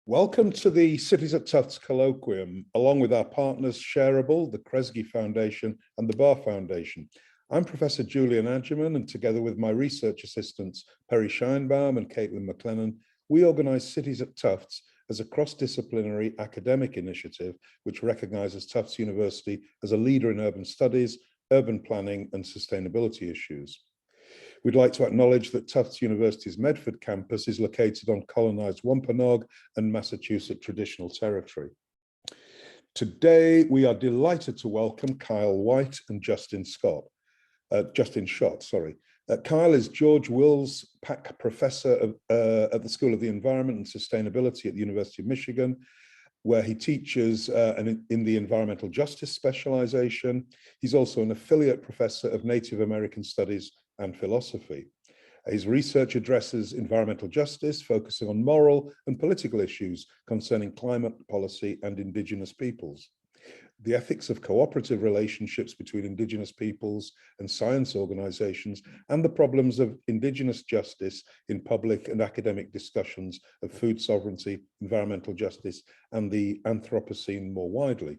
Welcome to the Cities at Tufts colloquium, along with our partners Shareable, the Kresge Foundation and the Barr Foundation. I'm Professor Julian Adjeman, and together with my research assistants, Perry Scheinbaum and Caitlin McLennan, we organise Cities at Tufts as a cross-disciplinary academic initiative which recognises Tufts University as a leader in urban studies, urban planning and sustainability issues. We'd like to acknowledge that Tufts University's Medford campus is located on colonised Wampanoag and Massachusetts traditional territory. Today, we are delighted to welcome Kyle Whyte and Justin Schott. Kyle is George Wills Pack Professor at the School of the Environment and Sustainability at the University of Michigan, where he teaches in the environmental justice specialization. He's also an affiliate professor of Native American Studies and philosophy. His research addresses environmental justice, focusing on moral and political issues concerning climate policy and Indigenous peoples, the ethics of cooperative relationships between Indigenous peoples and science organizations, and the problems of Indigenous justice in public and academic discussions of food sovereignty, environmental justice, and the Anthropocene more widely.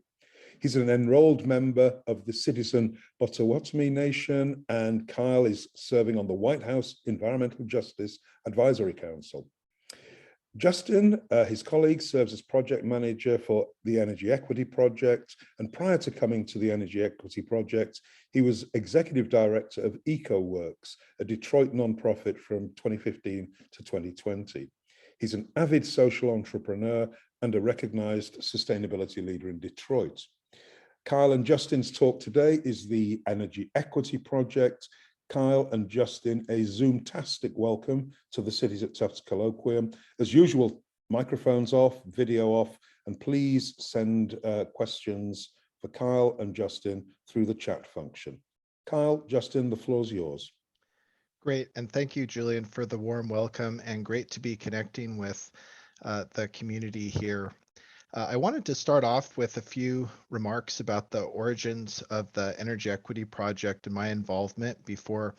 He's an enrolled member of the Citizen Potawatomi Nation, and Kyle is serving on the White House Environmental Justice Advisory Council. Justin, his colleague, serves as project manager for the Energy Equity Project, and prior to coming to the Energy Equity Project, he was executive director of EcoWorks, a Detroit nonprofit from 2015 to 2020. He's an avid social entrepreneur and a recognized sustainability leader in Detroit. Kyle and Justin's talk today is the Energy Equity Project. Kyle and Justin, a Zoom-tastic welcome to the Cities at Tufts colloquium. As usual, microphones off, video off, and please send questions for Kyle and Justin through the chat function. Kyle, Justin, the floor's yours. Great, and thank you, Julian, for the warm welcome, and great to be connecting with the community here. I wanted to start off with a few remarks about the origins of the Energy Equity Project and my involvement before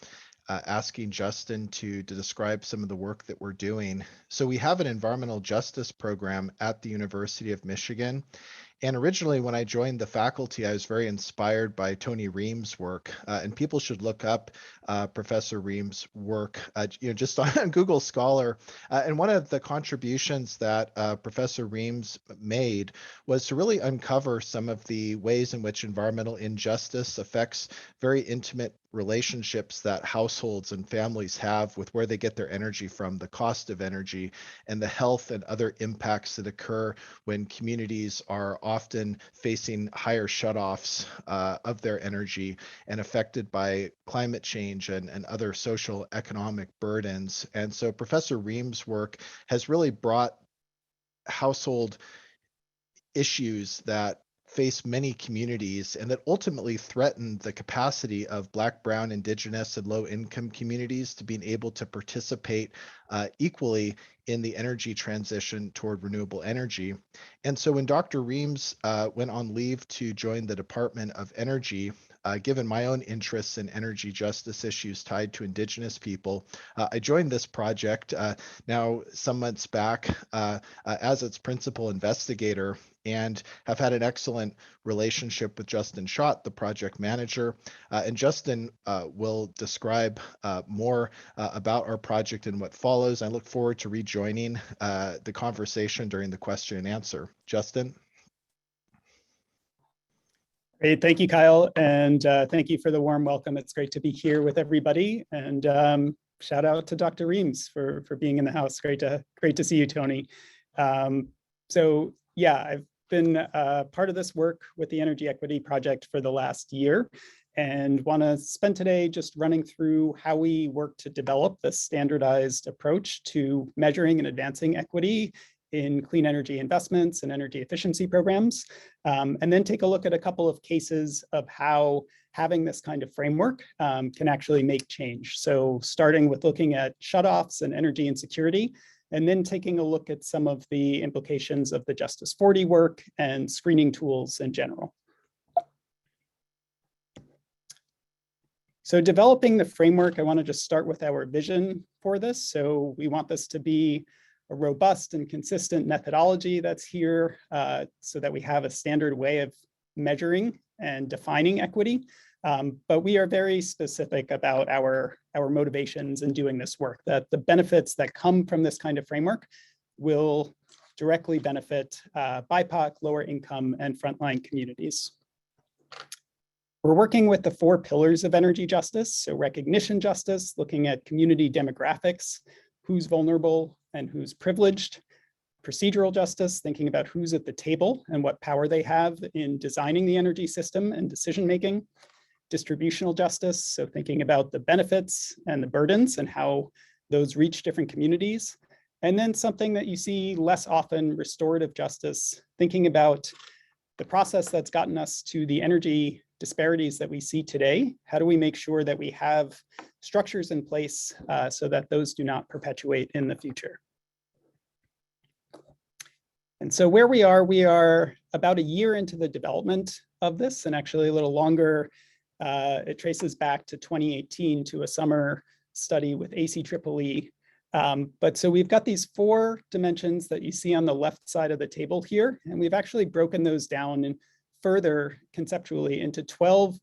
asking Justin to describe some of the work that we're doing. So we have an environmental justice program at the University of Michigan. And originally, when I joined the faculty, I was very inspired by Tony Ream's work, and people should look up Professor Ream's work, just on Google Scholar. And one of the contributions that Professor Ream's made was to really uncover some of the ways in which environmental injustice affects very intimate relationships that households and families have with where they get their energy from, the cost of energy, and the health and other impacts that occur when communities are often facing higher shutoffs of their energy and affected by climate change and other social economic burdens. And so Professor Ream's work has really brought household issues that face many communities and that ultimately threaten the capacity of Black, Brown, Indigenous, and low-income communities to being able to participate equally in the energy transition toward renewable energy. And so when Dr. Reams went on leave to join the Department of Energy, given my own interests in energy justice issues tied to Indigenous people, I joined this project now some months back as its principal investigator, and have had an excellent relationship with Justin Schott, the project manager. And Justin will describe more about our project and what follows. I look forward to rejoining the conversation during the question and answer. Justin? Great, thank you, Kyle, and thank you for the warm welcome. It's great to be here with everybody, and shout out to Dr. Reams for being in the house. Great to see you, Tony. So yeah, I've been part of this work with the Energy Equity Project for the last year, and want to spend today just running through how we work to develop this standardized approach to measuring and advancing equity in clean energy investments and energy efficiency programs, and then take a look at a couple of cases of how having this kind of framework can actually make change. So starting with looking at shutoffs and energy insecurity, and then taking a look at some of the implications of the Justice 40 work and screening tools in general. So developing the framework, I want to just start with our vision for this. So we want this to be a robust and consistent methodology that's here so that we have a standard way of measuring and defining equity. But we are very specific about our motivations in doing this work, that the benefits that come from this kind of framework will directly benefit BIPOC, lower income, and frontline communities. We're working with the 4 pillars of energy justice. So recognition justice, looking at community demographics, who's vulnerable and who's privileged. Procedural justice, thinking about who's at the table and what power they have in designing the energy system and decision-making. Distributional justice, so thinking about the benefits and the burdens and how those reach different communities. And then something that you see less often, restorative justice, thinking about the process that's gotten us to the energy disparities that we see today. How do we make sure that we have structures in place so that those do not perpetuate in the future? And so where we are about a year into the development of this, and actually a little longer. It traces back to 2018 to a summer study with ACEEE. But so we've got these 4 dimensions that you see on the left side of the table here, and we've actually broken those down and further conceptually into 12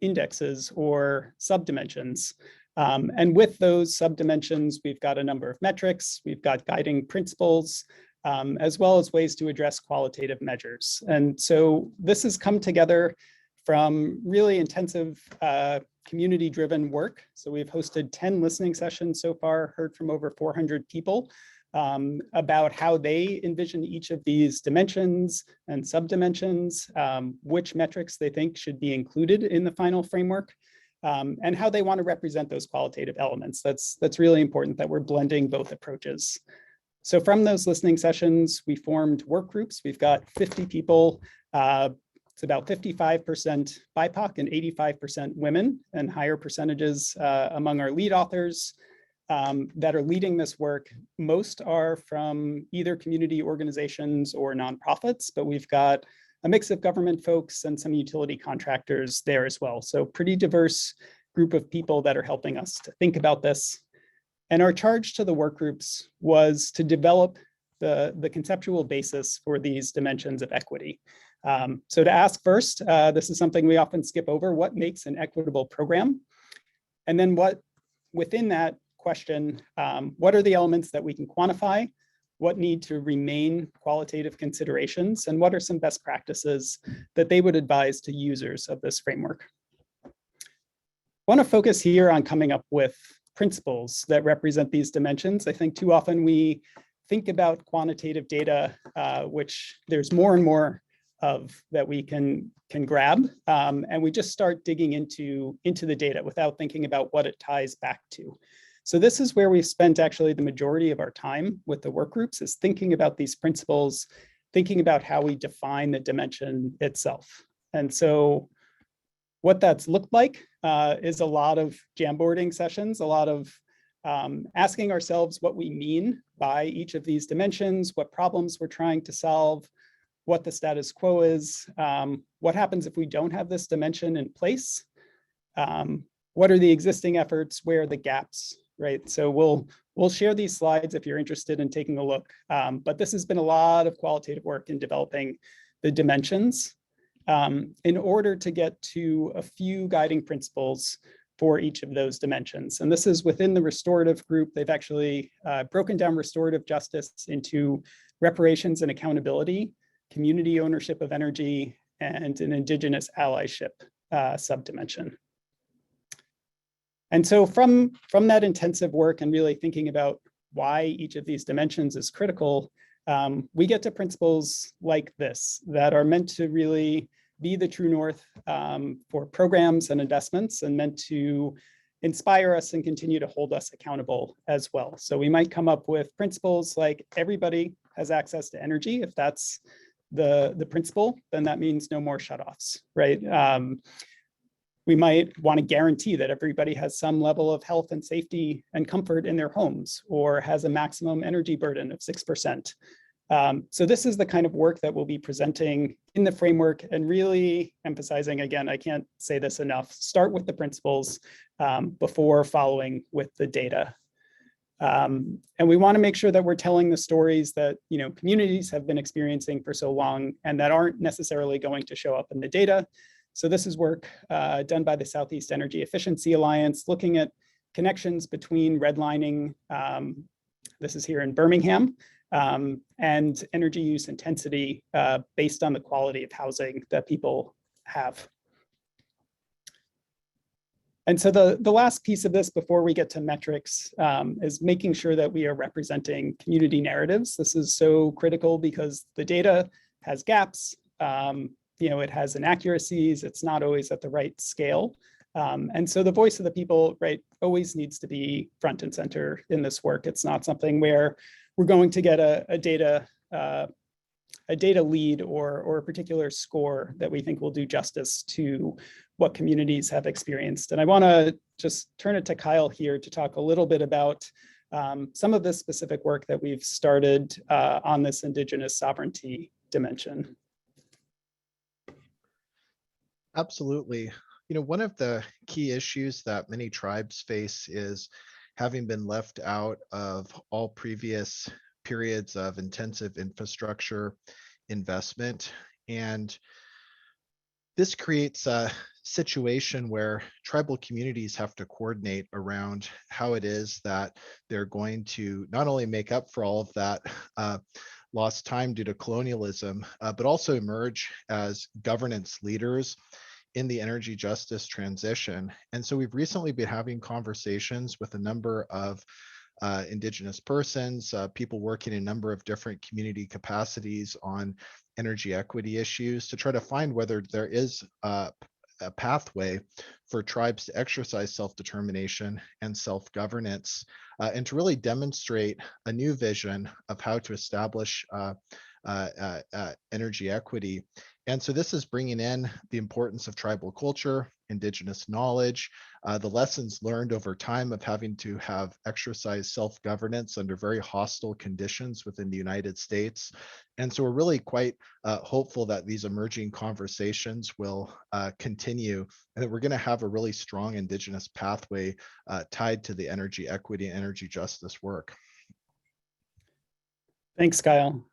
indexes or subdimensions. And with those subdimensions, we've got a number of metrics, we've got guiding principles, as well as ways to address qualitative measures. And so this has come together from really intensive community-driven work. So we've hosted 10 listening sessions so far, heard from over 400 people about how they envision each of these dimensions and subdimensions, which metrics they think should be included in the final framework, and how they want to represent those qualitative elements. That's really important that we're blending both approaches. So from those listening sessions, we formed work groups. We've got 50 people. It's about 55% BIPOC and 85% women, and higher percentages among our lead authors that are leading this work. Most are from either community organizations or nonprofits, but we've got a mix of government folks and some utility contractors there as well. So pretty diverse group of people that are helping us to think about this. And our charge to the work groups was to develop the conceptual basis for these dimensions of equity. So to ask first, this is something we often skip over, what makes an equitable program? And then what, within that question, what are the elements that we can quantify? What need to remain qualitative considerations? And what are some best practices that they would advise to users of this framework? I want to focus here on coming up with principles that represent these dimensions. I think too often we think about quantitative data, which there's more and more of that we can grab, and we just start digging into the data without thinking about what it ties back to. So this is where we've spent actually the majority of our time with the work groups, is thinking about these principles, thinking about how we define the dimension itself. And so what that's looked like is a lot of Jamboarding sessions, a lot of asking ourselves what we mean by each of these dimensions, what problems we're trying to solve, what the status quo is, what happens if we don't have this dimension in place, what are the existing efforts, where are the gaps, right? So we'll share these slides if you're interested in taking a look, but this has been a lot of qualitative work in developing the dimensions in order to get to a few guiding principles for each of those dimensions. And this is within the restorative group. They've actually broken down restorative justice into reparations and accountability, community ownership of energy, and an Indigenous allyship subdimension. And so from that intensive work and really thinking about why each of these dimensions is critical, we get to principles like this that are meant to really be the true north for programs and investments, and meant to inspire us and continue to hold us accountable as well. So we might come up with principles like everybody has access to energy. If that's the principle, then that means no more shutoffs, right? We might want to guarantee that everybody has some level of health and safety and comfort in their homes, or has a maximum energy burden of 6%. So this is the kind of work that we'll be presenting in the framework, and really emphasizing, again, I can't say this enough, start with the principles before following with the data. And we want to make sure that we're telling the stories that communities have been experiencing for so long and that aren't necessarily going to show up in the data. So this is work done by the Southeast Energy Efficiency Alliance, looking at connections between redlining, this is here in Birmingham, and energy use intensity based on the quality of housing that people have. And so the last piece of this before we get to metrics is making sure that we are representing community narratives. This is so critical because the data has gaps, it has inaccuracies, it's not always at the right scale. And so the voice of the people, right, always needs to be front and center in this work. It's not something where we're going to get a data lead or a particular score that we think will do justice to what communities have experienced. And I want to just turn it to Kyle here to talk a little bit about some of the specific work that we've started on this Indigenous sovereignty dimension. Absolutely. One of the key issues that many tribes face is having been left out of all previous periods of intensive infrastructure investment. And this creates a situation where tribal communities have to coordinate around how it is that they're going to not only make up for all of that lost time due to colonialism, but also emerge as governance leaders in the energy justice transition. And so we've recently been having conversations with a number of Indigenous persons, people working in a number of different community capacities on energy equity issues to try to find whether there is a pathway for tribes to exercise self-determination and self-governance and to really demonstrate a new vision of how to establish energy equity. And so this is bringing in the importance of tribal culture, Indigenous knowledge, the lessons learned over time of having to have exercised self-governance under very hostile conditions within the United States. And so we're really quite hopeful that these emerging conversations will continue and that we're going to have a really strong Indigenous pathway tied to the energy equity and energy justice work. Thanks, Kyle.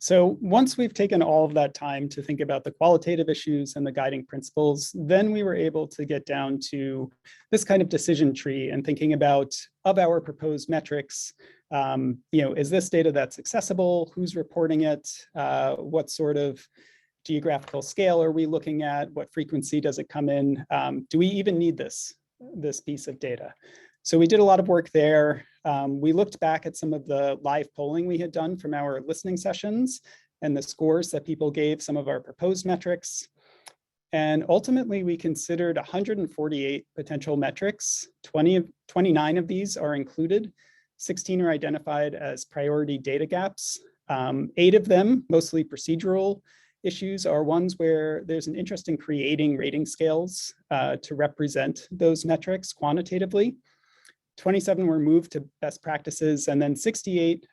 So once we've taken all of that time to think about the qualitative issues and the guiding principles, then we were able to get down to this kind of decision tree and thinking about, of our proposed metrics, is this data that's accessible? Who's reporting it? What sort of geographical scale are we looking at? What frequency does it come in? Do we even need this piece of data? So we did a lot of work there. We looked back at some of the live polling we had done from our listening sessions and the scores that people gave some of our proposed metrics. And ultimately, we considered 148 potential metrics. 29 of these are included. 16 are identified as priority data gaps. 8 of them, mostly procedural issues, are ones where there's an interest in creating rating scales to represent those metrics quantitatively. 27 were moved to best practices, and then 68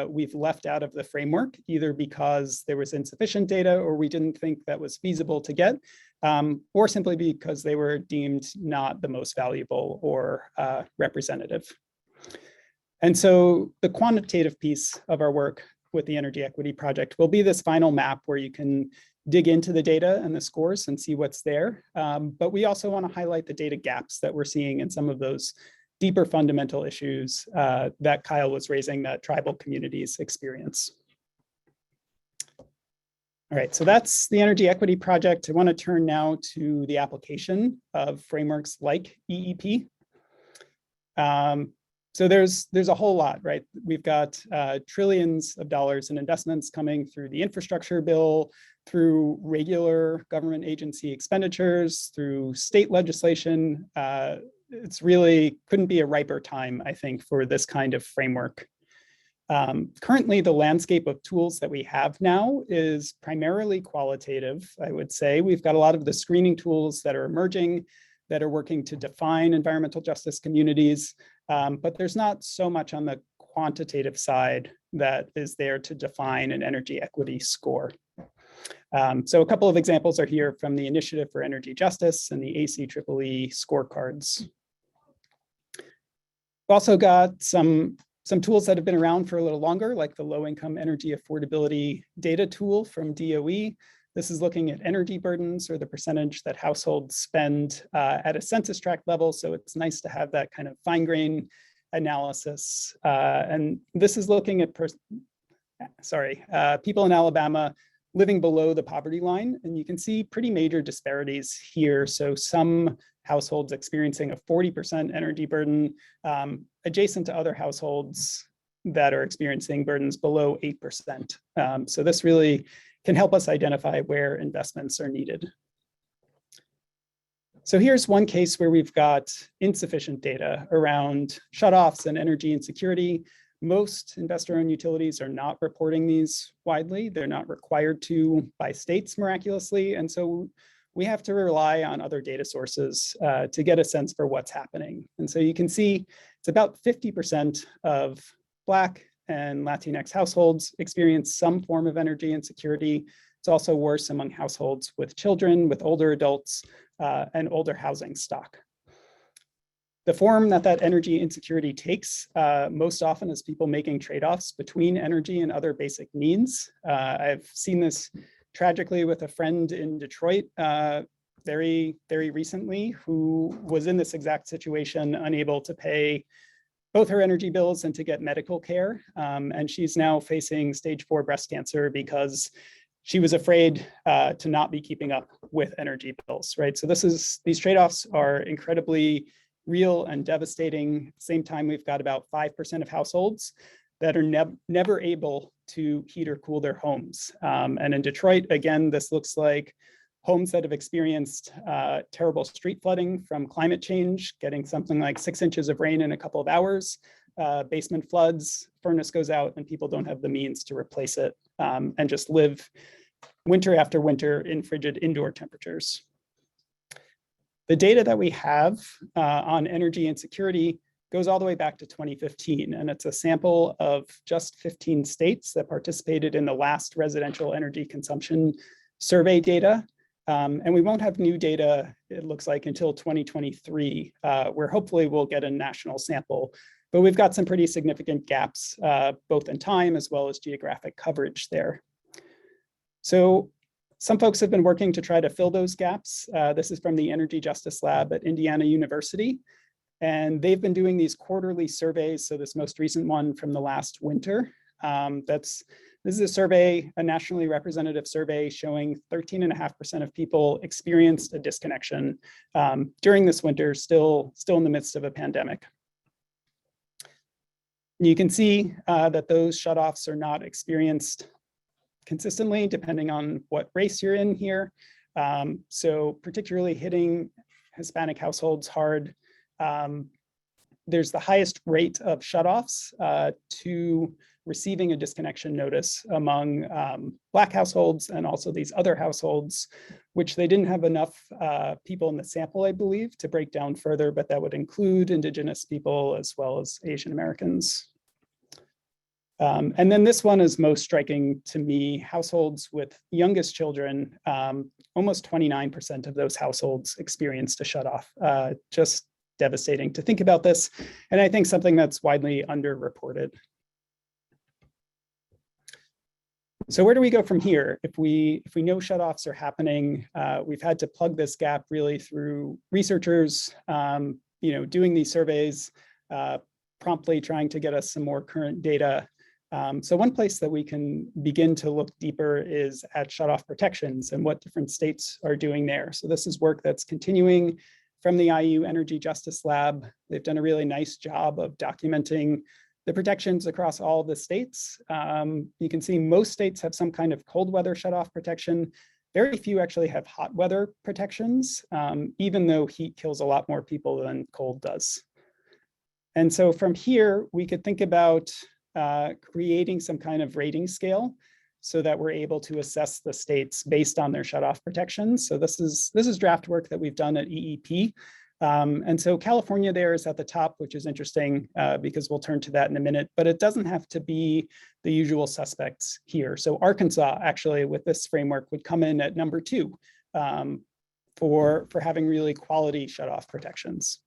we've left out of the framework, either because there was insufficient data or we didn't think that was feasible to get, or simply because they were deemed not the most valuable or representative. And so the quantitative piece of our work with the Energy Equity Project will be this final map where you can dig into the data and the scores and see what's there. But we also want to highlight the data gaps that we're seeing in some of those deeper fundamental issues that Kyle was raising that tribal communities experience. All right, so that's the Energy Equity Project. I want to turn now to the application of frameworks like EEP. So there's a whole lot, right? We've got trillions of dollars in investments coming through the infrastructure bill, through regular government agency expenditures, through state legislation. It's really couldn't be a riper time, I think, for this kind of framework. Currently, the landscape of tools that we have now is primarily qualitative, I would say. We've got a lot of the screening tools that are emerging, that are working to define environmental justice communities, but there's not so much on the quantitative side that is there to define an energy equity score. So a couple of examples are here from the Initiative for Energy Justice and the ACEEE scorecards. also got some tools that have been around for a little longer, like the low-income energy affordability data tool from DOE. This is looking at energy burdens, or the percentage that households spend at a census tract level. So it's nice to have that kind of fine-grained analysis. And this is looking at people in Alabama living below the poverty line. And you can see pretty major disparities here. So some households experiencing a 40% energy burden, adjacent to other households that are experiencing burdens below 8%. So this really can help us identify where investments are needed. So here's one case where we've got insufficient data around shutoffs and energy insecurity. Most investor-owned utilities are not reporting these widely. They're not required to by states miraculously. And so we have to rely on other data sources to get a sense for what's happening. And so you can see it's about 50% of Black and Latinx households experience some form of energy insecurity. It's also worse among households with children, with older adults, and older housing stock. The form that energy insecurity takes most often is people making trade-offs between energy and other basic needs. I've seen this tragically with a friend in Detroit very, very recently, who was in this exact situation, unable to pay both her energy bills and to get medical care. And she's now facing stage 4 breast cancer because she was afraid to not be keeping up with energy bills, right? So these trade-offs are incredibly real and devastating. At the same time, we've got about 5% of households that are never able to heat or cool their homes. And in Detroit, again, this looks like homes that have experienced terrible street flooding from climate change, getting something like 6 inches of rain in a couple of hours, basement floods, furnace goes out, and people don't have the means to replace it, and just live winter after winter in frigid indoor temperatures. The data that we have on energy insecurity goes all the way back to 2015, and it's a sample of just 15 states that participated in the last residential energy consumption survey data. And we won't have new data, it looks like, until 2023, where hopefully we'll get a national sample. But we've got some pretty significant gaps, both in time as well as geographic coverage there. So some folks have been working to try to fill those gaps. This is from the Energy Justice Lab at Indiana University. And they've been doing these quarterly surveys. So this most recent one from the last winter, this is a survey, a nationally representative survey showing 13.5% of people experienced a disconnection during this winter, still in the midst of a pandemic. You can see that those shutoffs are not experienced consistently, depending on what race you're in here. So particularly hitting Hispanic households hard. There's the highest rate of shutoffs to receiving a disconnection notice among Black households and also these other households, which they didn't have enough people in the sample, I believe, to break down further, but that would include Indigenous people as well as Asian Americans. And then this one is most striking to me. Households with youngest children, almost 29% of those households experienced a shutoff. Just devastating to think about this. And I think something that's widely underreported. So where do we go from here? If we know shutoffs are happening, we've had to plug this gap really through researchers, doing these surveys, promptly trying to get us some more current data. So one place that we can begin to look deeper is at shutoff protections and what different states are doing there. So this is work that's continuing from the IU Energy Justice Lab. They've done a really nice job of documenting the protections across all the states. You can see most states have some kind of cold weather shutoff protection. Very few actually have hot weather protections, even though heat kills a lot more people than cold does. And so from here, we could think about creating some kind of rating scale so that we're able to assess the states based on their shutoff protections. So this is draft work that we've done at EEP. And so California there is at the top, which is interesting because we'll turn to that in a minute, but it doesn't have to be the usual suspects here. So Arkansas actually with this framework would come in at number 2 for having really quality shutoff protections.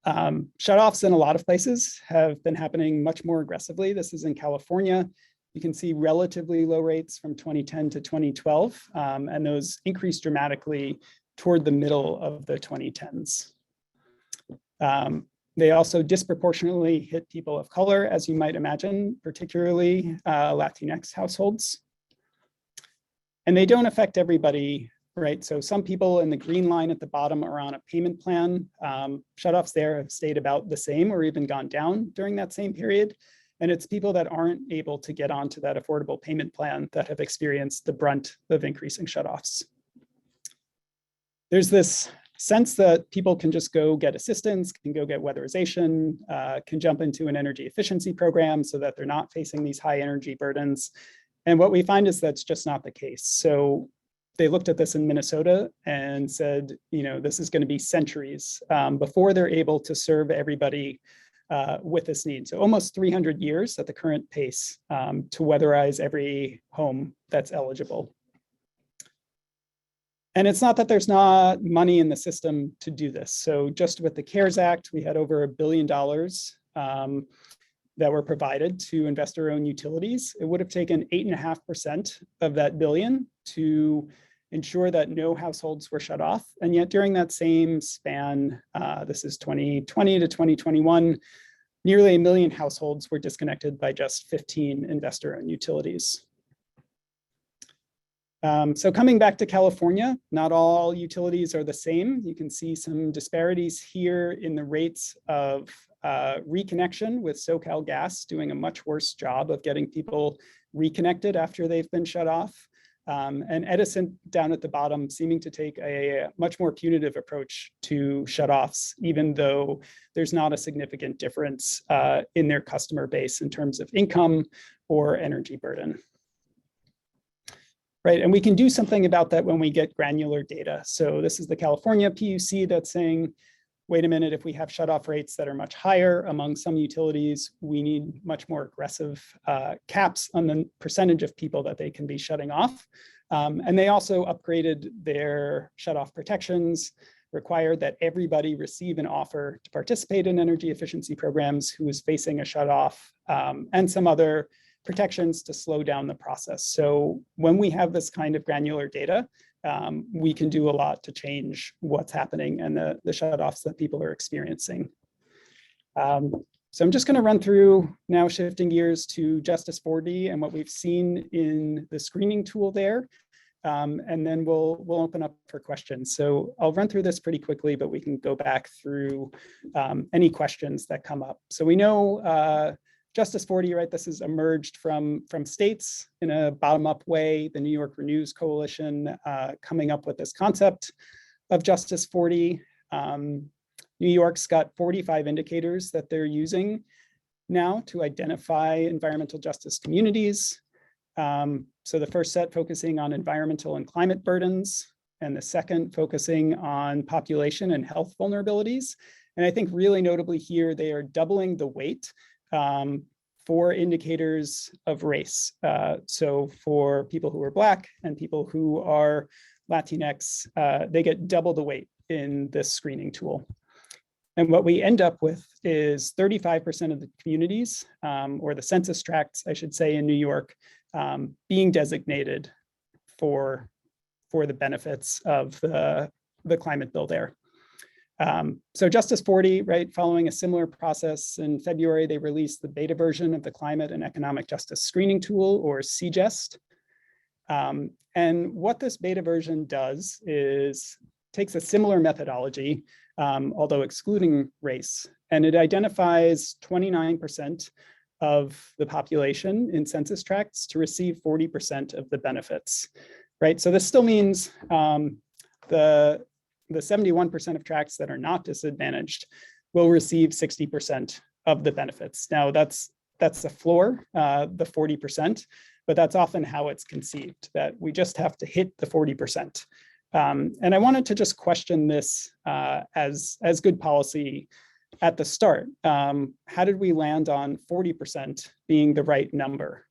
Shutoffs in a lot of places have been happening much more aggressively. This is in California. You can see relatively low rates from 2010 to 2012, and those increased dramatically toward the middle of the 2010s. They also disproportionately hit people of color, as you might imagine, particularly Latinx households. And they don't affect everybody, right? So some people in the green line at the bottom are on a payment plan. Shutoffs there have stayed about the same or even gone down during that same period. And it's people that aren't able to get onto that affordable payment plan that have experienced the brunt of increasing shutoffs. There's this sense that people can just go get assistance, can go get weatherization, can jump into an energy efficiency program so that they're not facing these high energy burdens. And what we find is that's just not the case. So they looked at this in Minnesota and said, you know, this is going to be centuries before they're able to serve everybody with this need. So almost 300 years at the current pace to weatherize every home that's eligible. And it's not that there's not money in the system to do this. So just with the CARES Act, we had over $1 billion that were provided to investor-owned utilities. It would have taken 8.5% of that billion to ensure that no households were shut off. And yet during that same span, this is 2020 to 2021, nearly 1 million households were disconnected by just 15 investor-owned utilities. So coming back to California, not all utilities are the same. You can see some disparities here in the rates of reconnection, with SoCal Gas doing a much worse job of getting people reconnected after they've been shut off. And Edison down at the bottom seeming to take a much more punitive approach to shutoffs, even though there's not a significant difference in their customer base in terms of income or energy burden. Right, and we can do something about that when we get granular data. So this is the California PUC that's saying, wait a minute, if we have shutoff rates that are much higher among some utilities, we need much more aggressive caps on the percentage of people that they can be shutting off. And they also upgraded their shutoff protections, required that everybody receive an offer to participate in energy efficiency programs who is facing a shutoff, and some other protections to slow down the process. So when we have this kind of granular data, we can do a lot to change what's happening and the shutoffs that people are experiencing. So I'm just going to run through now, shifting gears to Justice 4D and what we've seen in the screening tool there. And then we'll open up for questions. So I'll run through this pretty quickly, but we can go back through any questions that come up. So we know Justice 4D, right? This has emerged from states in a bottom-up way. The New York Renews Coalition coming up with this concept of Justice 4D. New York's got 45 indicators that they're using now to identify environmental justice communities. So the first set focusing on environmental and climate burdens, and the second focusing on population and health vulnerabilities. And I think really notably here, they are doubling the weight for indicators of race. So for people who are Black and people who are Latinx, they get double the weight in this screening tool. And what we end up with is 35% of the communities, or the census tracts, I should say, in New York, being designated for the benefits of the climate bill there. So Justice 4D, right, following a similar process, in February, they released the beta version of the Climate and Economic Justice Screening Tool, or CJEST. And what this beta version does is takes a similar methodology, although excluding race, and it identifies 29% of the population in census tracts to receive 40% of the benefits, right? So this still means the 71% of tracts that are not disadvantaged will receive 60% of the benefits. Now that's the floor, the 40%, but that's often how it's conceived, that we just have to hit the 40%. And I wanted to just question this as good policy at the start. How did we land on 40% being the right number?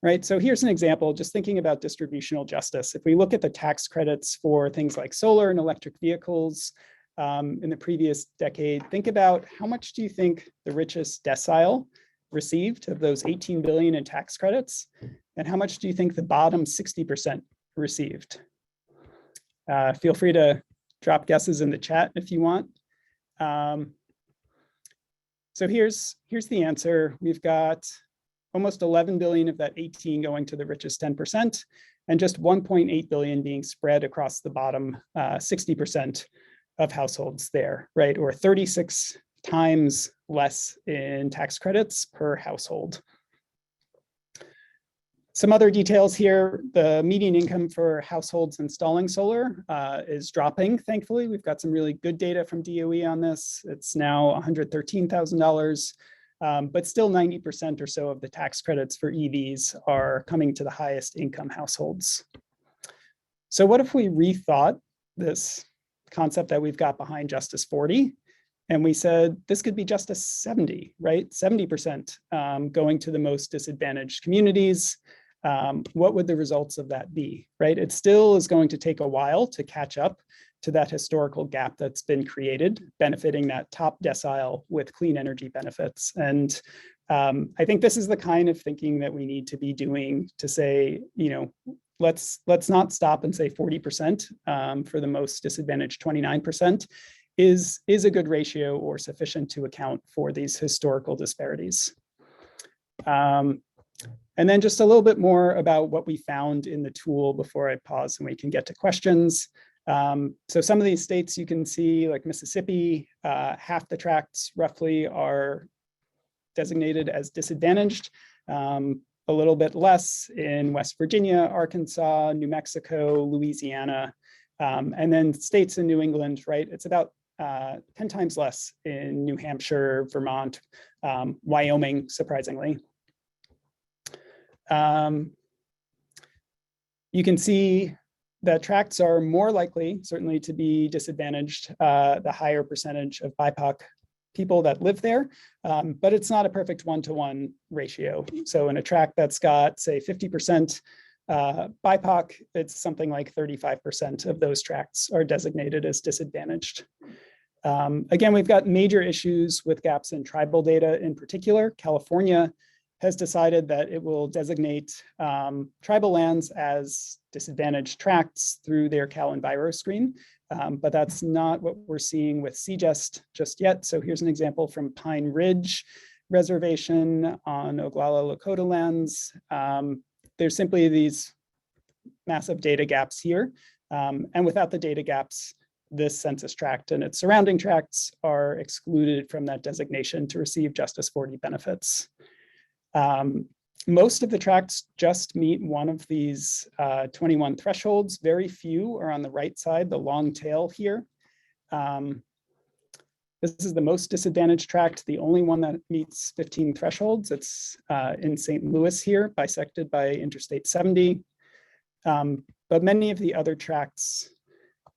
Right, so here's an example, just thinking about distributional justice. If we look at the tax credits for things like solar and electric vehicles, in the previous decade, think about how much do you think the richest decile received of those 18 billion in tax credits, and how much do you think the bottom 60% received? Feel free to drop guesses in the chat if you want. So here's the answer. We've got almost 11 billion of that 18 going to the richest 10%, and just 1.8 billion being spread across the bottom 60% of households there, right? Or 36 times less in tax credits per household. Some other details here, the median income for households installing solar is dropping, thankfully. We've got some really good data from DOE on this. It's now $113,000, but still 90% or so of the tax credits for EVs are coming to the highest income households. So what if we rethought this concept that we've got behind Justice 40, and we said this could be Justice 70, right? 70% going to the most disadvantaged communities. What would the results of that be, right? It still is going to take a while to catch up to that historical gap that's been created, benefiting that top decile with clean energy benefits. And I think this is the kind of thinking that we need to be doing to say, you know, let's not stop and say 40% for the most disadvantaged 29% is a good ratio or sufficient to account for these historical disparities. And then just a little bit more about what we found in the tool before I pause and we can get to questions. So some of these states you can see, like Mississippi, half the tracts roughly are designated as disadvantaged, a little bit less in West Virginia, Arkansas, New Mexico, Louisiana, and then states in New England, right? It's about 10 times less in New Hampshire, Vermont, Wyoming, surprisingly. You can see that tracts are more likely, certainly, to be disadvantaged, the higher percentage of BIPOC people that live there, but it's not a perfect one-to-one ratio. So in a tract that's got, say, 50% BIPOC, it's something like 35% of those tracts are designated as disadvantaged. Again, we've got major issues with gaps in tribal data in particular. California has decided that it will designate tribal lands as disadvantaged tracts through their CalEnviro screen, but that's not what we're seeing with CJust just yet. So here's an example from Pine Ridge Reservation on Oglala Lakota lands. There's simply these massive data gaps here, and without the data gaps, this census tract and its surrounding tracts are excluded from that designation to receive Justice 40 benefits. Most of the tracts just meet one of these 21 thresholds. Very few are on the right side, the long tail here. This is the most disadvantaged tract, the only one that meets 15 thresholds. It's in St. Louis here, bisected by Interstate 70. But many of the other tracts,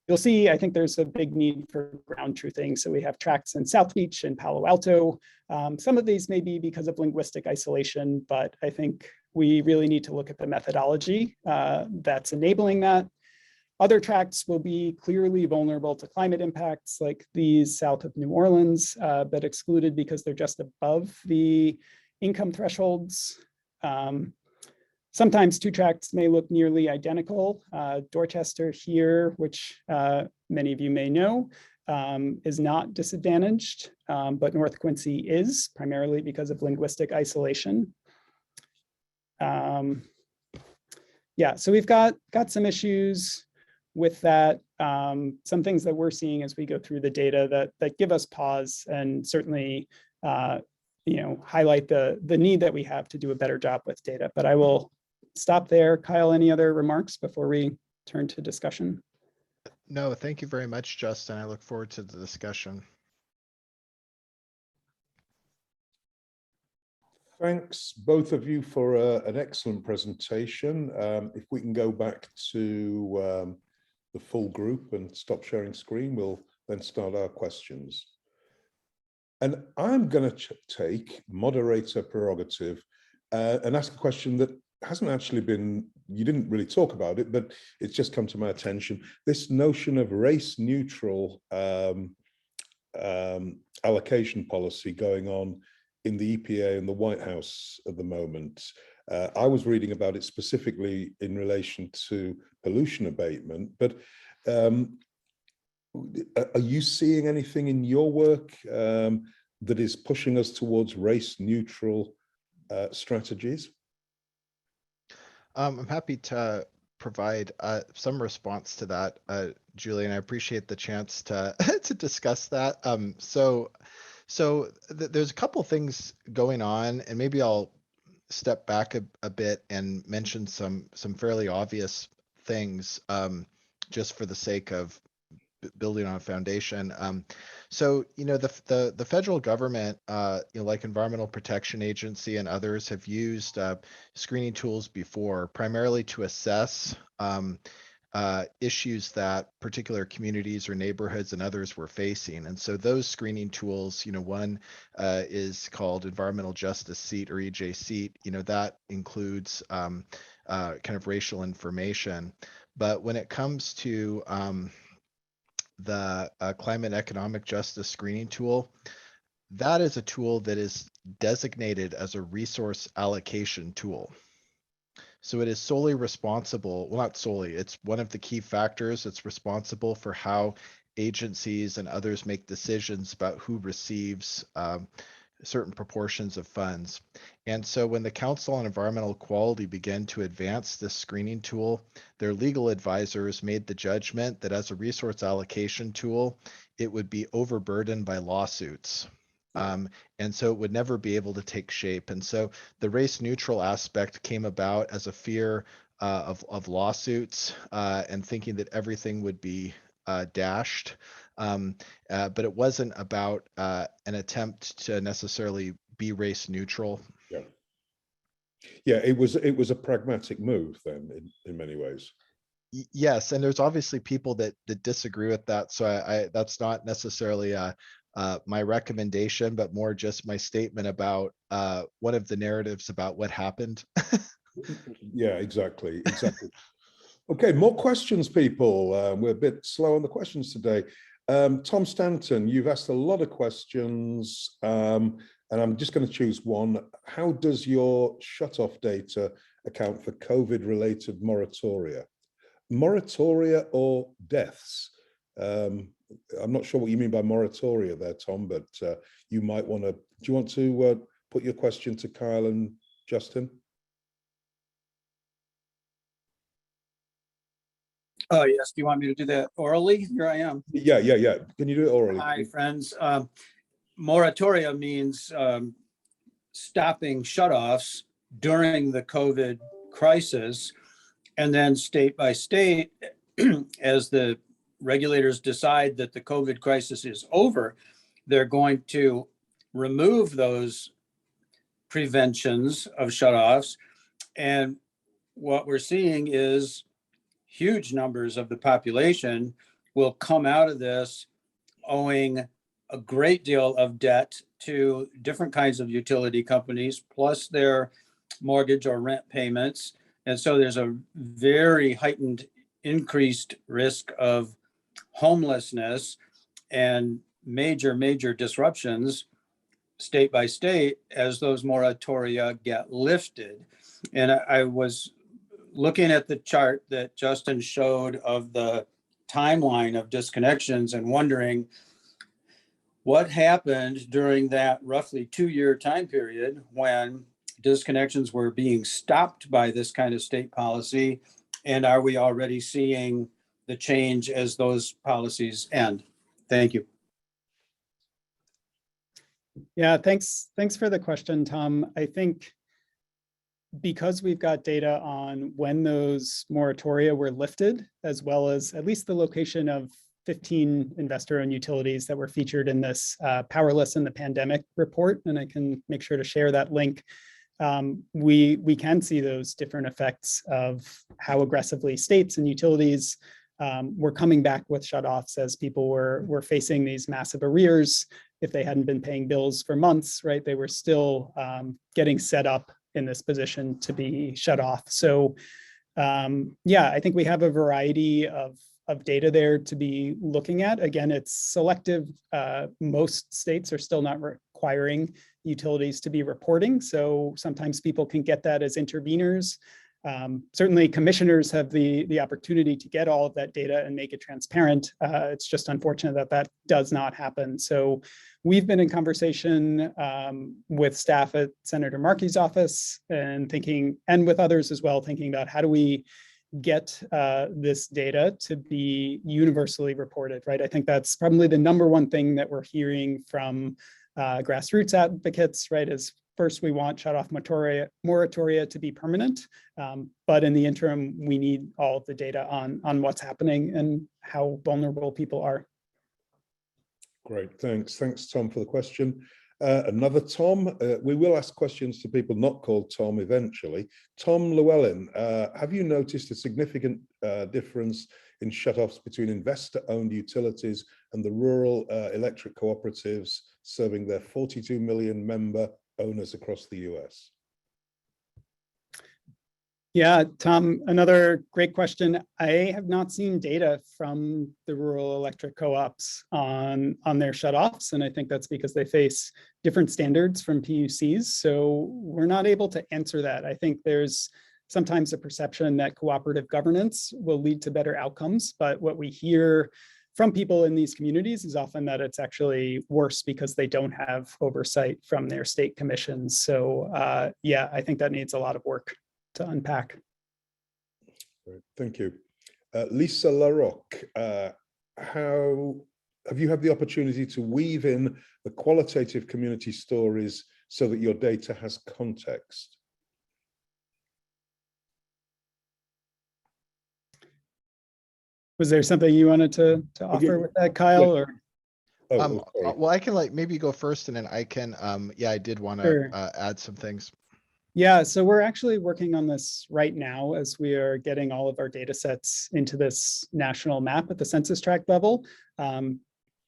you'll see, I think there's a big need for ground truthing. So we have tracts in South Beach and Palo Alto. Some of these may be because of linguistic isolation, but I think we really need to look at the methodology that's enabling that. Other tracts will be clearly vulnerable to climate impacts, like these south of New Orleans, but excluded because they're just above the income thresholds. Sometimes two tracts may look nearly identical. Dorchester here, which many of you may know, is not disadvantaged, but North Quincy is, primarily because of linguistic isolation. Yeah, so we've got some issues with that, some things that we're seeing as we go through the data that give us pause and certainly highlight the need that we have to do a better job with data. But I will stop there. Kyle, any other remarks before we turn to discussion? No, thank you very much, Justin. I look forward to the discussion. Thanks, both of you, for an excellent presentation. If we can go back to the full group and stop sharing screen, we'll then start our questions. And I'm going to take moderator prerogative and ask a question that hasn't actually been, you didn't really talk about it, but it's just come to my attention, this notion of race neutral allocation policy going on in the EPA and the White House at the moment. I was reading about it specifically in relation to pollution abatement, but are you seeing anything in your work that is pushing us towards race neutral strategies? I'm happy to provide some response to that, Julian. I appreciate the chance to to discuss that. There's a couple things going on, and maybe I'll step back a bit and mention some fairly obvious things, just for the sake of building on a foundation. The federal government, like Environmental Protection Agency and others, have used screening tools before, primarily to assess issues that particular communities or neighborhoods and others were facing. And so those screening tools, one is called Environmental Justice Seat, or EJ Seat. That includes kind of racial information. But when it comes to the Climate Economic Justice Screening Tool, that is a tool that is designated as a resource allocation tool. So it is solely responsible, well, not solely, it's one of the key factors that's responsible for how agencies and others make decisions about who receives certain proportions of funds. And so when the Council on Environmental Quality began to advance this screening tool, their legal advisors made the judgment that as a resource allocation tool, it would be overburdened by lawsuits. And so it would never be able to take shape. And so the race neutral aspect came about as a fear of lawsuits, and thinking that everything would be dashed. But it wasn't about an attempt to necessarily be race neutral. Yeah, it was a pragmatic move then, in many ways. Yes, and there's obviously people that disagree with that. So I that's not necessarily my recommendation, but more just my statement about one of the narratives about what happened. Yeah, exactly. Okay, more questions, people. We're a bit slow on the questions today. Tom Stanton, you've asked a lot of questions, and I'm just going to choose one. How does your shutoff data account for COVID-related moratoria? Moratoria or deaths? I'm not sure what you mean by moratoria there, Tom, but you might want to, do you want to put your question to Kyle and Justin? Oh, yes. Do you want me to do that orally? Here I am. Yeah. Can you do it orally? Hi, friends. Moratoria means stopping shutoffs during the COVID crisis, and then state by state, as the regulators decide that the COVID crisis is over, they're going to remove those preventions of shutoffs. And what we're seeing is huge numbers of the population will come out of this owing a great deal of debt to different kinds of utility companies, plus their mortgage or rent payments. And so there's a very heightened increased risk of homelessness and major disruptions state by state as those moratoria get lifted. And I was looking at the chart that Justin showed of the timeline of disconnections and wondering what happened during that roughly 2-year time period when disconnections were being stopped by this kind of state policy, and are we already seeing the change as those policies end? Thank you. Yeah, thanks for the question, Tom. I think because we've got data on when those moratoria were lifted, as well as at least the location of 15 investor-owned utilities that were featured in this Powerless in the Pandemic report, and I can make sure to share that link. We can see those different effects of how aggressively states and utilities were coming back with shutoffs as people were facing these massive arrears. If they hadn't been paying bills for months, right, they were still getting set up in this position to be shut off. So yeah, I think we have a variety of data there to be looking at. Again, it's selective. Most states are still not requiring utilities to be reporting. So sometimes people can get that as interveners. Certainly commissioners have the opportunity to get all of that data and make it transparent. It's just unfortunate that that does not happen. So we've been in conversation with staff at Senator Markey's office and with others as well, thinking about how do we get this data to be universally reported, right? I think that's probably the #1 thing that we're hearing from grassroots advocates, right, is first we want shutoff moratoria to be permanent, but in the interim, we need all of the data on what's happening and how vulnerable people are. Great, thanks. Thanks, Tom, for the question. Another Tom, we will ask questions to people not called Tom eventually. Tom Llewellyn, have you noticed a significant difference in shutoffs between investor-owned utilities and the rural electric cooperatives serving their 42 million member owners across the US? Yeah, Tom, another great question. I have not seen data from the rural electric co-ops on their shutoffs, and I think that's because they face different standards from PUCs. So we're not able to answer that. I think there's sometimes a perception that cooperative governance will lead to better outcomes, but what we hear from people in these communities is often that it's actually worse because they don't have oversight from their state commissions. So yeah, I think that needs a lot of work to unpack. Great, thank you. Lisa Larocque, how have you had the opportunity to weave in the qualitative community stories so that your data has context? Was there something you wanted to offer with that, Kyle? Yeah. Or Well, I can maybe go first, and then I can. Yeah, I did want to sure. add some things. Yeah, so we're actually working on this right now as we are getting all of our data sets into this national map at the census tract level.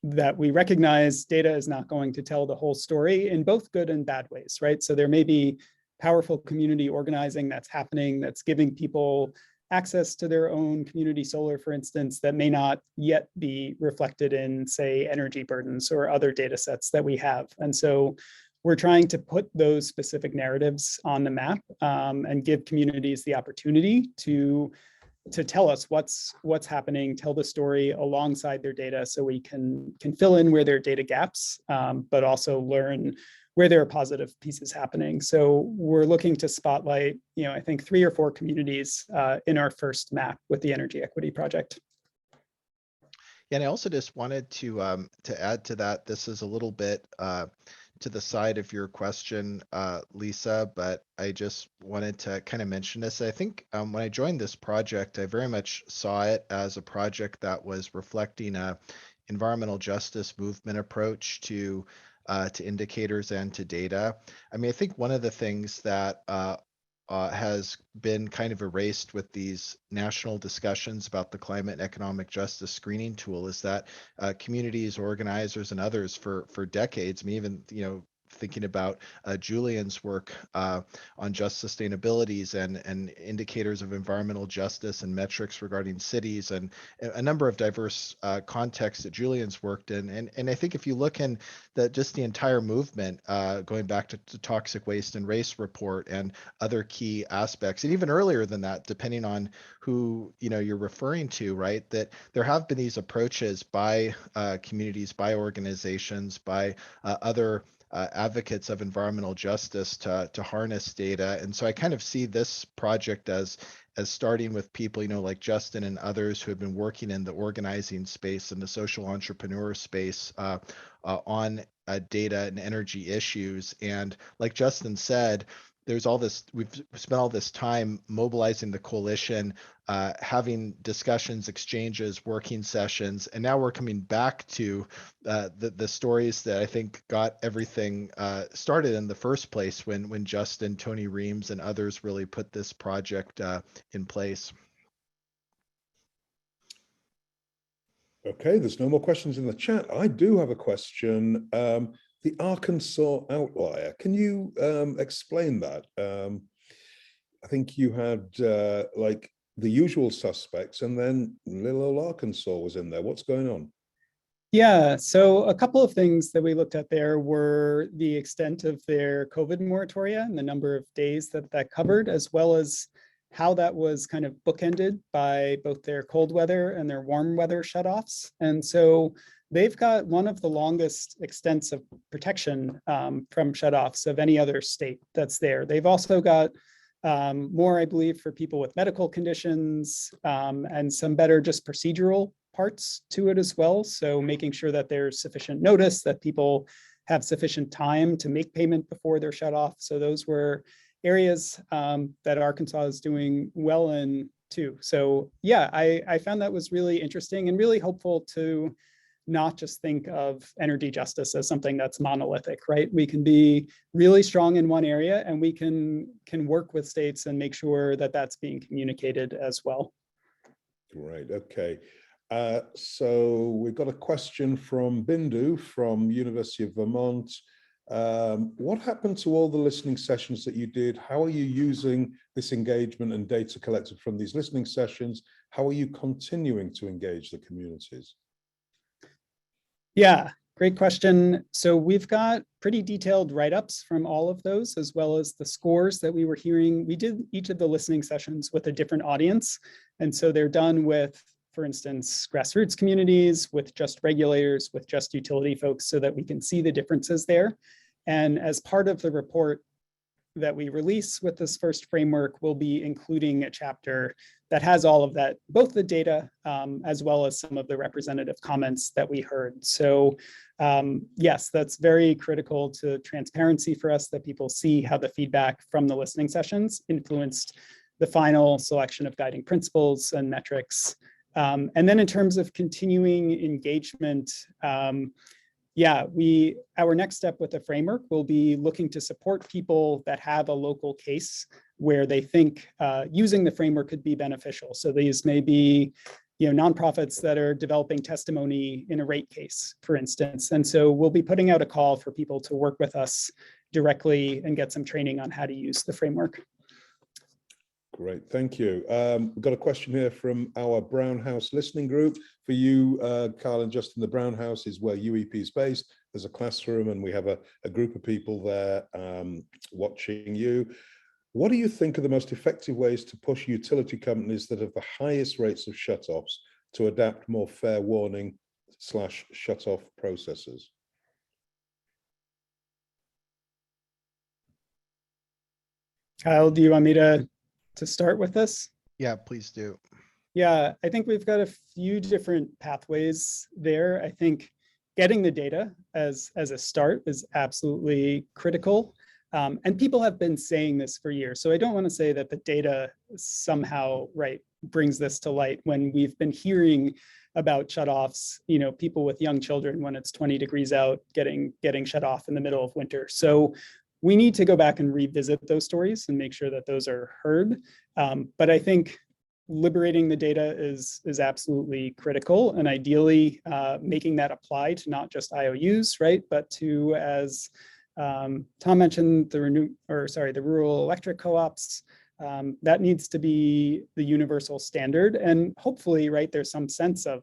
That we recognize data is not going to tell the whole story in both good and bad ways, right? So there may be powerful community organizing that's happening, that's giving people access to their own community solar, for instance, that may not yet be reflected in, say, energy burdens or other data sets that we have. And so we're trying to put those specific narratives on the map and give communities the opportunity to tell us what's happening, tell the story alongside their data so we can fill in where there are data gaps, but also learn where there are positive pieces happening. So we're looking to spotlight, I think 3 or 4 communities in our first map with the Energy Equity Project. Yeah, and I also just wanted to add to that. This is a little bit to the side of your question, Lisa, but I just wanted to kind of mention this. I think when I joined this project, I very much saw it as a project that was reflecting a environmental justice movement approach to indicators and to data. I mean, I think one of the things that has been kind of erased with these national discussions about the climate and economic justice screening tool is that communities, organizers, and others for decades, I mean, even, thinking about Julian's work on just sustainabilities and indicators of environmental justice and metrics regarding cities and a number of diverse contexts that Julian's worked in. And I think if you look in just the entire movement, going back to the Toxic Waste and Race report and other key aspects, and even earlier than that, depending on who you're referring to, right, that there have been these approaches by communities, by organizations, by other advocates of environmental justice to harness data. And so I kind of see this project as starting with people, like Justin and others who have been working in the organizing space and the social entrepreneur space on data and energy issues. And like Justin said, there's all this, we've spent all this time mobilizing the coalition, having discussions, exchanges, working sessions, and now we're coming back to the stories that I think got everything started in the first place when Justin, Tony Reams, and others really put this project in place. Okay, there's no more questions in the chat. I do have a question. the Arkansas outlier. Can you explain that? I think you had like the usual suspects, and then little old Arkansas was in there. What's going on? Yeah, so a couple of things that we looked at there were the extent of their COVID moratoria and the number of days that that covered, as well as how that was kind of bookended by both their cold weather and their warm weather shutoffs. And so they've got one of the longest extents of protection from shutoffs of any other state that's there. They've also got more, I believe, for people with medical conditions and some better just procedural parts to it as well. So making sure that there's sufficient notice, that people have sufficient time to make payment before they're shut off. So those were areas that Arkansas is doing well in too. So yeah, I found that was really interesting and really hopeful to not just think of energy justice as something that's monolithic, right? We can be really strong in one area, and we can work with states and make sure that that's being communicated as well. Great, okay. So we've got a question from Bindu from University of Vermont. What happened to all the listening sessions that you did? How are you using this engagement and data collected from these listening sessions? How are you continuing to engage the communities? Yeah, great question. So we've got pretty detailed write-ups from all of those, as well as the scores that we were hearing. We did each of the listening sessions with a different audience. And so they're done with, for instance, grassroots communities, with just regulators, with just utility folks, so that we can see the differences there. And as part of the report that we release with this first framework, we'll be including a chapter that has all of that, both the data as well as some of the representative comments that we heard. So yes, that's very critical to transparency for us, that people see how the feedback from the listening sessions influenced the final selection of guiding principles and metrics. And then in terms of continuing engagement, yeah, our next step with the framework will be looking to support people that have a local case where they think using the framework could be beneficial. So these may be, nonprofits that are developing testimony in a rate case, for instance. And so we'll be putting out a call for people to work with us directly and get some training on how to use the framework. Great, thank you. We've got a question here from our Brown House listening group. For you, Kyle and Justin, the Brown House is where UEP is based. There's a classroom and we have a group of people there watching you. What do you think are the most effective ways to push utility companies that have the highest rates of shutoffs to adapt more fair warning / shutoff processes? Kyle, do you want me to start with this? Yeah, please do. Yeah, I think we've got a few different pathways there. I think getting the data as a start is absolutely critical. And people have been saying this for years. So I don't want to say that the data somehow, brings this to light when we've been hearing about shutoffs, people with young children when it's 20 degrees out getting shut off in the middle of winter. So we need to go back and revisit those stories and make sure that those are heard. But I think liberating the data is absolutely critical, and ideally making that apply to not just IOUs, but to, as Tom mentioned, the rural electric co-ops. That needs to be the universal standard, and hopefully, there's some sense of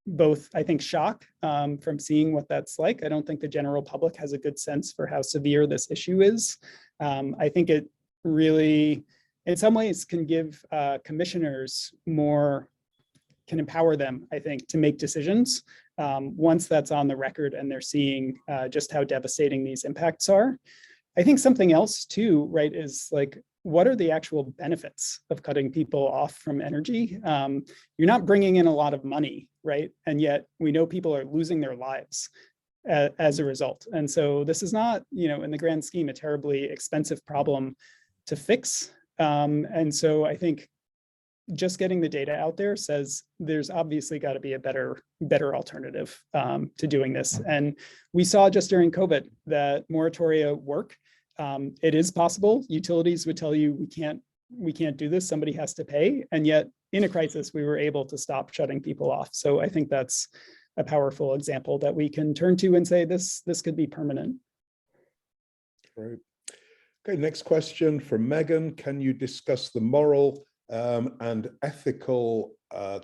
both, I think, shock from seeing what that's like. I don't think the general public has a good sense for how severe this issue is. I think it really, in some ways, can give commissioners more, can empower them, I think, to make decisions once that's on the record and they're seeing just how devastating these impacts are. I think something else too, is what are the actual benefits of cutting people off from energy? You're not bringing in a lot of money, and yet we know people are losing their lives as a result. And so this is not, in the grand scheme, a terribly expensive problem to fix. And so I think just getting the data out there says there's obviously got to be a better alternative to doing this. And we saw just during COVID that moratoria work. It is possible. Utilities would tell you we can't do this. Somebody has to pay. And yet in a crisis, we were able to stop shutting people off. So I think that's a powerful example that we can turn to and say, this could be permanent. Great. Okay, next question from Megan. Can you discuss the moral and ethical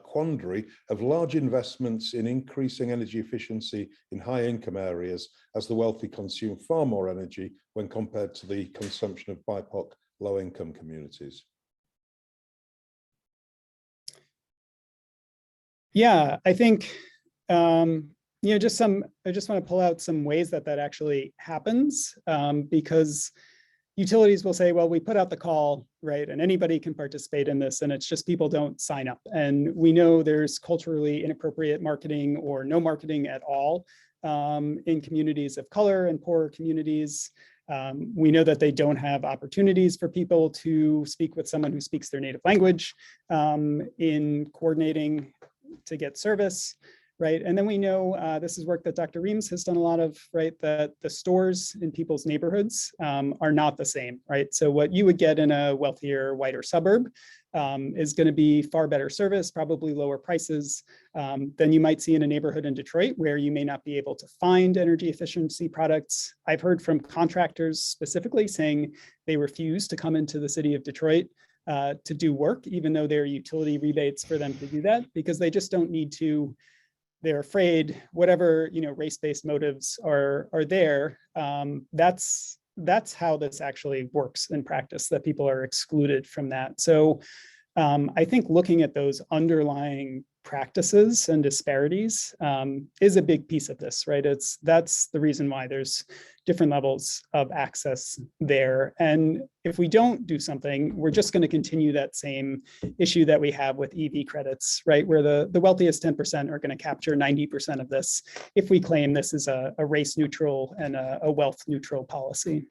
quandary of large investments in increasing energy efficiency in high income areas as the wealthy consume far more energy when compared to the consumption of BIPOC low income communities? Yeah, I think, I just want to pull out some ways that actually happens, because utilities will say, well, we put out the call, right? And anybody can participate in this, and it's just people don't sign up. And we know there's culturally inappropriate marketing or no marketing at all in communities of color and poorer communities. We know that they don't have opportunities for people to speak with someone who speaks their native language in coordinating to get service. Right. And then we know this is work that Dr. Reams has done a lot of, right, that the stores in people's neighborhoods are not the same. Right. So what you would get in a wealthier, whiter suburb is going to be far better service, probably lower prices than you might see in a neighborhood in Detroit, where you may not be able to find energy efficiency products. I've heard from contractors specifically saying they refuse to come into the city of Detroit to do work, even though there are utility rebates for them to do that, because they just don't need to. They're afraid whatever, race-based motives are there. That's how this actually works in practice, that people are excluded from that. So I think looking at those underlying practices and disparities is a big piece of this, right? That's the reason why there's different levels of access there. And if we don't do something, we're just going to continue that same issue that we have with EV credits, right? Where the wealthiest 10% are going to capture 90% of this if we claim this is a race neutral and a wealth neutral policy.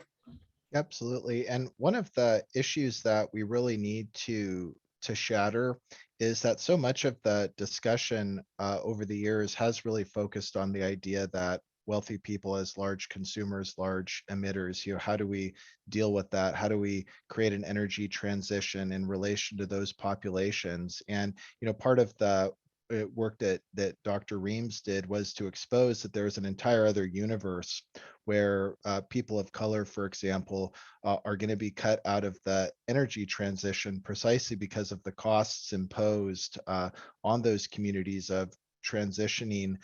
Absolutely. And one of the issues that we really need to shatter is that so much of the discussion over the years has really focused on the idea that wealthy people as large consumers, large emitters, how do we deal with that? How do we create an energy transition in relation to those populations? And, part of the work that Dr. Reams did was to expose that there's an entire other universe where people of color, for example, are going to be cut out of the energy transition precisely because of the costs imposed on those communities of transitioning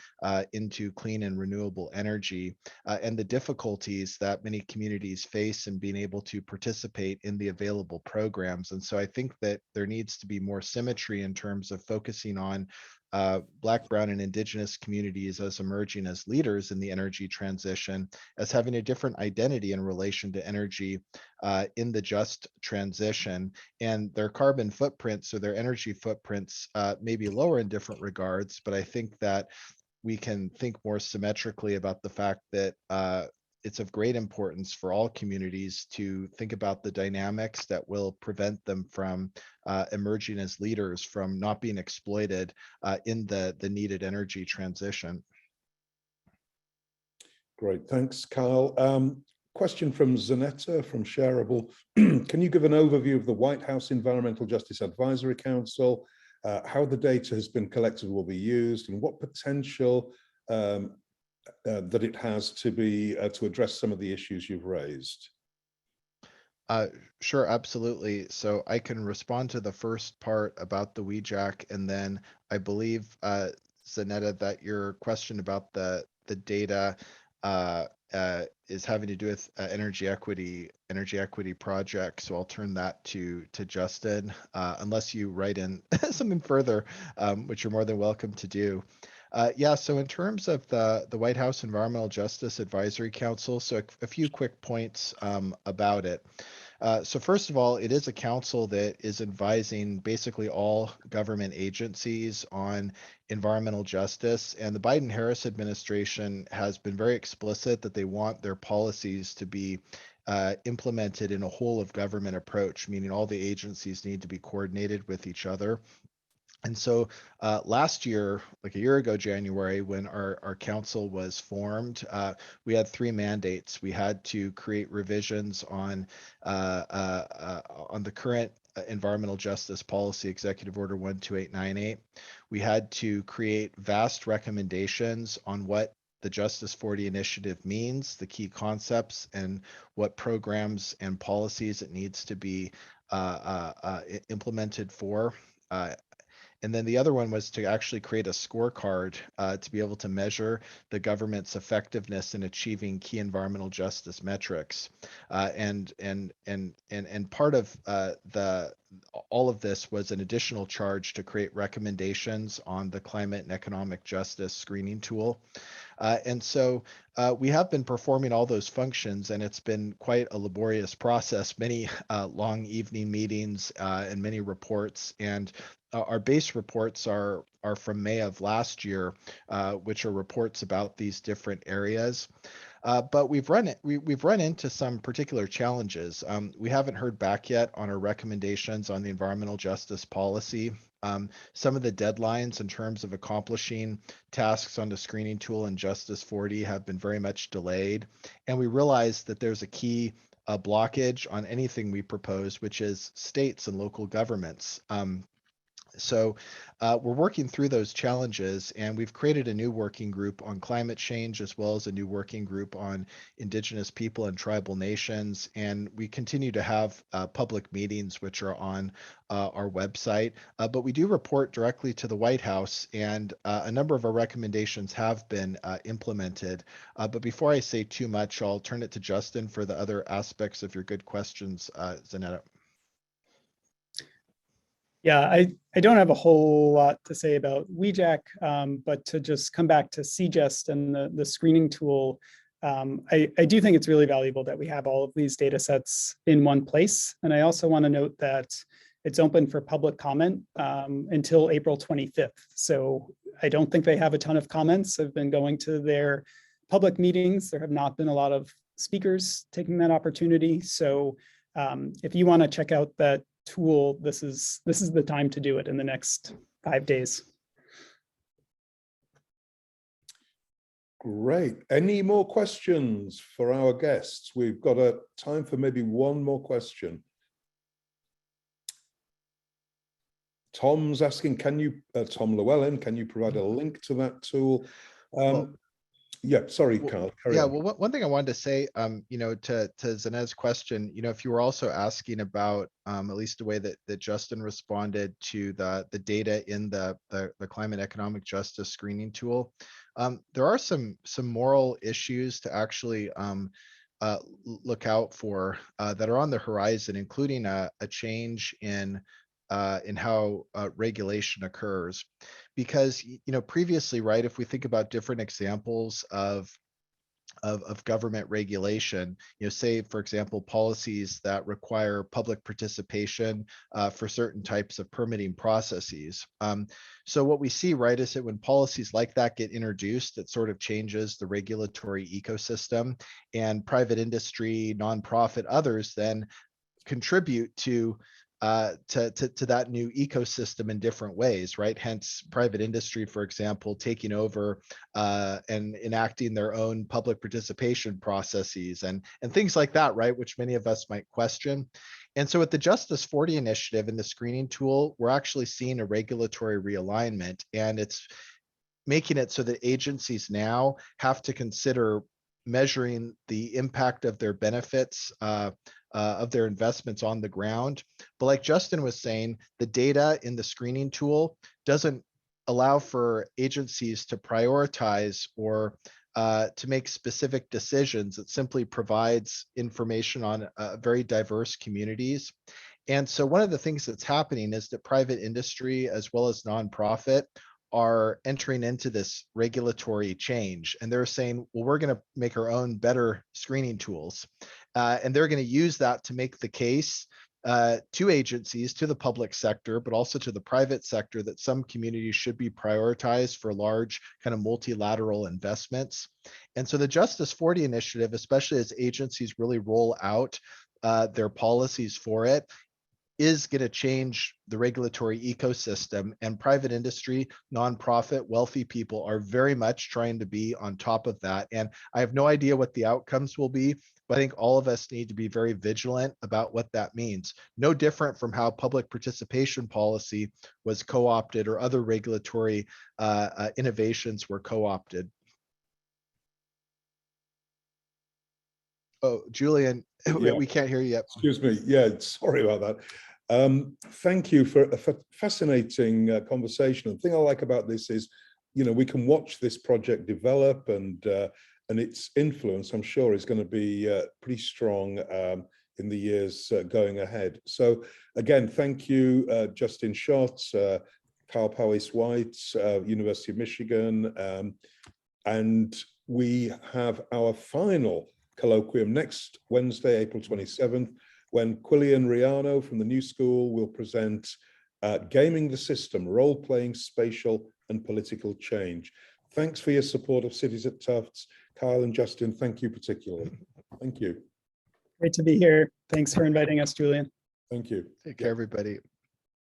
into clean and renewable energy and the difficulties that many communities face in being able to participate in the available programs. And so I think that there needs to be more symmetry in terms of focusing on Black, Brown, and Indigenous communities as emerging as leaders in the energy transition, as having a different identity in relation to energy in the just transition. And their carbon footprints or their energy footprints may be lower in different regards, but I think that we can think more symmetrically about the fact that it's of great importance for all communities to think about the dynamics that will prevent them from emerging as leaders, from not being exploited in the needed energy transition. Great, thanks, Kyle. Question from Zanetta from Shareable. Can you give an overview of the White House Environmental Justice Advisory Council, how the data has been collected will be used, and what potential that it has to address some of the issues you've raised? Sure, absolutely. So I can respond to the first part about the WEJAC, and then I believe, Zanetta, that your question about the data is having to do with energy equity projects. So I'll turn that to Justin, unless you write in something further, which you're more than welcome to do. Yeah, so in terms of the White House Environmental Justice Advisory Council, so a few quick points about it. So first of all, it is a council that is advising basically all government agencies on environmental justice. And the Biden-Harris administration has been very explicit that they want their policies to be implemented in a whole of government approach, meaning all the agencies need to be coordinated with each other. And so last year, like a year ago, January, when our council was formed, we had 3 mandates. We had to create revisions on the current environmental justice policy, Executive Order 12898. We had to create vast recommendations on what the Justice 40 initiative means, the key concepts, and what programs and policies it needs to be implemented for. And then the other one was to actually create a scorecard to be able to measure the government's effectiveness in achieving key environmental justice metrics. And part of all of this was an additional charge to create recommendations on the climate and economic justice screening tool. And so we have been performing all those functions, and it's been quite a laborious process, many long evening meetings and many reports. And our base reports are from May of last year, which are reports about these different areas. But we've run into some particular challenges. We haven't heard back yet on our recommendations on the environmental justice policy. Some of the deadlines in terms of accomplishing tasks on the screening tool and Justice 40 have been very much delayed. And we realize that there's a key blockage on anything we propose, which is states and local governments. So we're working through those challenges, and we've created a new working group on climate change, as well as a new working group on Indigenous people and tribal nations. And we continue to have public meetings, which are on our website. But we do report directly to the White House, and a number of our recommendations have been implemented. But before I say too much, I'll turn it to Justin for the other aspects of your good questions, Zanetta. Yeah, I don't have a whole lot to say about WEJAC, but to just come back to CJUST and the screening tool, I do think it's really valuable that we have all of these data sets in one place. And I also want to note that it's open for public comment until April 25th. So I don't think they have a ton of comments. I've been going to their public meetings. There have not been a lot of speakers taking that opportunity. So if you want to check out that tool, this is the time to do it in the next 5 days. Great. Any more questions for our guests? We've got a time for maybe one more question. Tom's asking, can you, Tom Llewellyn, can you provide a link to that tool? Yeah, sorry, Carl. Carry on. Well, one thing I wanted to say, you know, to Zanet's question, you know, if you were also asking about at least the way that Justin responded to the data in the climate economic justice screening tool, there are some moral issues to actually look out for that are on the horizon, including a change in how regulation occurs. Because, you know, previously, right, if we think about different examples of government regulation, you know, say, for example, policies that require public participation for certain types of permitting processes. So what we see, right, is that when policies like that get introduced, it sort of changes the regulatory ecosystem, and private industry, nonprofit, others then contribute to that new ecosystem in different ways, right? Hence, private industry, for example, taking over and enacting their own public participation processes and things like that, right? Which many of us might question. And so with the Justice 40 initiative and the screening tool, we're actually seeing a regulatory realignment, and it's making it so that agencies now have to consider measuring the impact of their benefits of their investments on the ground. But like Justin was saying, the data in the screening tool doesn't allow for agencies to prioritize or to make specific decisions. It simply provides information on very diverse communities. And so one of the things that's happening is that private industry as well as nonprofit are entering into this regulatory change, and they're saying, well, we're going to make our own better screening tools, and they're going to use that to make the case to agencies, to the public sector, but also to the private sector, that some communities should be prioritized for large kind of multilateral investments. And so the Justice 40 initiative, especially as agencies really roll out their policies for it, is going to change the regulatory ecosystem, and private industry, nonprofit, wealthy people are very much trying to be on top of that. And I have no idea what the outcomes will be, but I think all of us need to be very vigilant about what that means. No different from how public participation policy was co-opted or other regulatory innovations were co-opted. Oh, Julian, Yeah. we can't hear you yet. Excuse me. Yeah, sorry about that. Thank you for a fascinating conversation. The thing I like about this is, we can watch this project develop, and its influence, I'm sure, is going to be pretty strong in the years going ahead. So again, thank you, Justin Schott, Carl Powys-Whyte, University of Michigan, and we have our final colloquium next Wednesday, April 27th, when Quillian Riano from the New School will present Gaming the System, Role-Playing Spatial and Political Change. Thanks for your support of Cities at Tufts. Kyle and Justin, thank you particularly. Thank you. Great to be here. Thanks for inviting us, Julian. Thank you. Take care, everybody.